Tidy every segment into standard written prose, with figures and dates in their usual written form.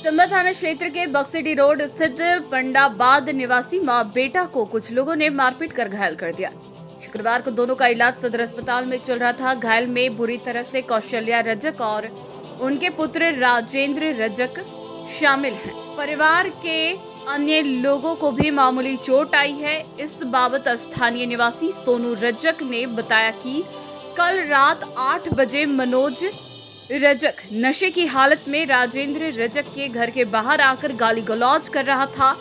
चंबा थाना क्षेत्र के बक्सिडी रोड स्थित पंडाबाद निवासी मां बेटा को कुछ लोगों ने मारपीट कर घायल कर दिया। शुक्रवार को दोनों का इलाज सदर अस्पताल में चल रहा था। घायल में बुरी तरह से कौशल्या रजक और उनके पुत्र राजेंद्र रजक शामिल हैं। परिवार के अन्य लोगों को भी मामूली चोट आई है। इस बाबत स्थानीय निवासी सोनू रजक ने बताया कि कल रात 8 बजे मनोज रजक नशे की हालत में राजेंद्र रजक के घर के बाहर आकर गाली गलौज कर रहा था।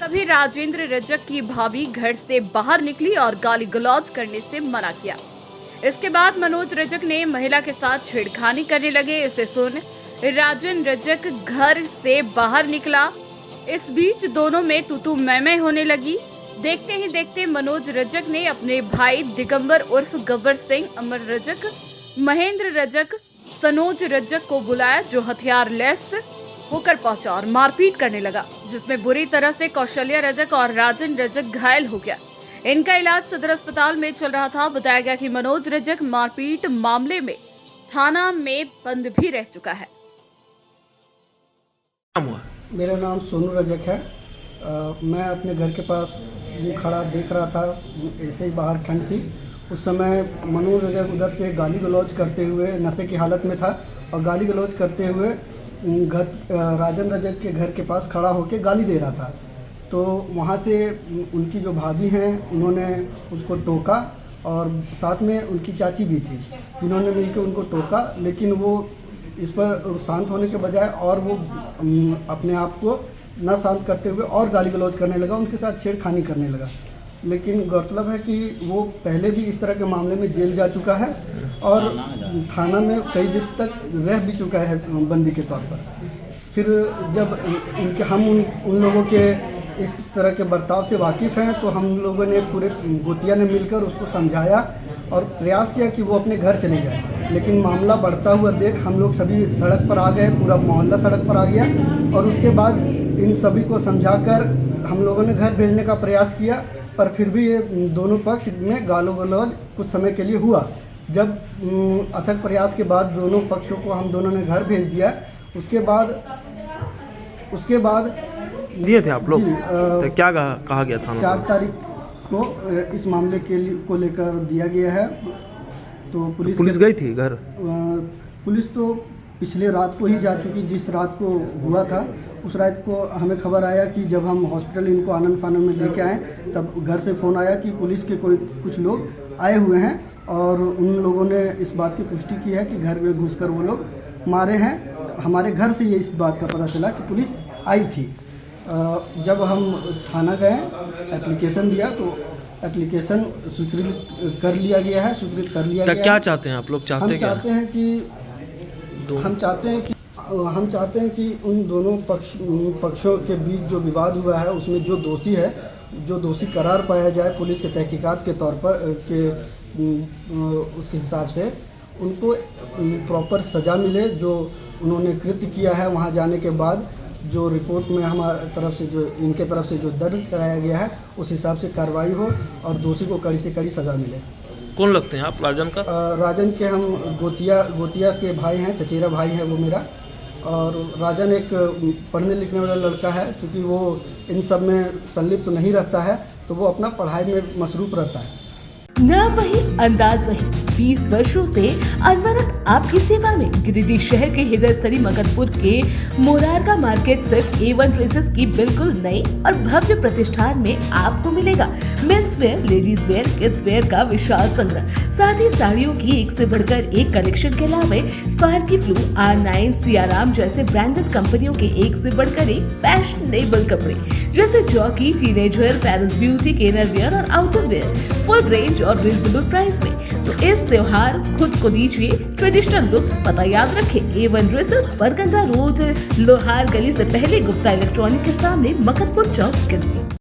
तभी राजेंद्र रजक की भाभी घर से बाहर निकली और गाली गलौज करने से मना किया। इसके बाद मनोज रजक ने महिला के साथ छेड़खानी करने लगे। इसे सुन राजन रजक घर से बाहर निकला। इस बीच दोनों में तू मैं होने लगी। देखते ही देखते मनोज रजक ने अपने भाई दिगंबर उर्फ गब्बर सिंह, अमर रजक, महेंद्र रजक, सनोज रजक को बुलाया, जो हथियार लेस होकर पहुंचा और मारपीट करने लगा, जिसमें बुरी तरह से कौशल्या रजक और राजन रजक घायल हो गया। इनका इलाज सदर अस्पताल में चल रहा था। बताया गया कि मनोज रजक मारपीट मामले में थाना में बंद भी रह चुका है। मेरा नाम सोनू रजक है। मैं अपने घर के पास खड़ा देख रहा था, ऐसे ही बाहर ठंड थी। उस समय मनोज रजक उधर से गाली गलौज करते हुए, नशे की हालत में था और गाली गलौज करते हुए राजन रजक के घर के पास खड़ा होकर गाली दे रहा था। तो वहाँ से उनकी जो भाभी हैं उन्होंने उसको टोका और साथ में उनकी चाची भी थी, जिन्होंने मिलकर उनको टोका। लेकिन वो इस पर शांत होने के बजाय और वो अपने आप को न शांत करते हुए और गाली गलौज करने लगा, उनके साथ छेड़खानी करने लगा। लेकिन गौरतलब है कि वो पहले भी इस तरह के मामले में जेल जा चुका है और थाना में कई दिन तक रह भी चुका है बंदी के तौर पर। फिर जब हम उन लोगों के इस तरह के बर्ताव से वाकिफ़ हैं, तो हम लोगों ने पूरे गोतिया ने मिलकर उसको समझाया और प्रयास किया कि वो अपने घर चले जाए। लेकिन मामला बढ़ता हुआ देख हम लोग सभी सड़क पर आ गए, पूरा मोहल्ला सड़क पर आ गया और उसके बाद इन सभी को समझाकर हम लोगों ने घर भेजने का प्रयास किया। पर फिर भी ये दोनों पक्ष में गालो गलौज कुछ समय के लिए हुआ। जब अथक प्रयास के बाद दोनों पक्षों को हम दोनों ने घर भेज दिया। उसके बाद दिए थे आप लोग? तो क्या कहा गया था? 4 तारीख को इस मामले को लेकर दिया गया है। तो पुलिस गई थी घर? पुलिस तो पिछले रात को ही जा चुकी। जिस रात को हुआ था उस रात को हमें खबर आया कि जब हम हॉस्पिटल इनको आनंद फानंद में लेके आए, तब घर से फ़ोन आया कि पुलिस के कुछ लोग आए हुए हैं और उन लोगों ने इस बात की पुष्टि की है कि घर में घुसकर वो लोग मारे हैं। हमारे घर से ये इस बात का पता चला कि पुलिस आई थी। जब हम थाना गए, एप्लीकेशन दिया, तो एप्लीकेशन स्वीकृत कर लिया गया है। क्या चाहते हैं आप लोग? हम चाहते हैं कि उन दोनों पक्षों के बीच जो विवाद हुआ है उसमें जो दोषी करार पाया जाए पुलिस के तहकीकात के तौर पर उसके हिसाब से उनको प्रॉपर सज़ा मिले। जो उन्होंने कृत्य किया है, वहाँ जाने के बाद जो रिपोर्ट में हमारे तरफ से इनके तरफ से जो दर्ज कराया गया है उस हिसाब से कार्रवाई हो और दोषी को कड़ी से कड़ी सज़ा मिले। कौन लगते हैं आप? राजन का? राजन के हम गोतिया के भाई हैं, चचेरा भाई है वो मेरा। और राजन एक पढ़ने लिखने वाला लड़का है। क्योंकि वो इन सब में संलिप्त तो नहीं रहता है, तो वो अपना पढ़ाई में मसरूफ रहता है। नाम वही, अंदाज वही। 20 वर्षों से अनवरत आपकी सेवा में गिरिडीह शहर के हृदय स्थली मगनपुर के मोरारका मार्केट सिर्फ A1 ड्रेसेस की बिल्कुल नई और भव्य प्रतिष्ठान में आपको मिलेगा men's wear, ladies wear, kids where का विशाल संग्रह। साथ ही साड़ियों की एक से बढ़कर एक कलेक्शन के अलावा स्पार्की फ्लू, R9, सियाराम जैसे ब्रांडेड कंपनियों के एक से बढ़कर एक फैशनेबल कपड़े जैसे जॉकी, टीनेजर, पेरिस ब्यूटी, केनर वेयर और आउटर वेयर, फुल रेंज और रीजनेबल प्राइस में। तो इस त्योहार खुद को दीजिए ट्रेडिशनल लुक। पता याद रखें, A1 ड्रेसेस, बरगंडा रोड, लोहार गली से पहले गुप्ता इलेक्ट्रॉनिक के सामने, मकतपुर चौक, गिरिडीह।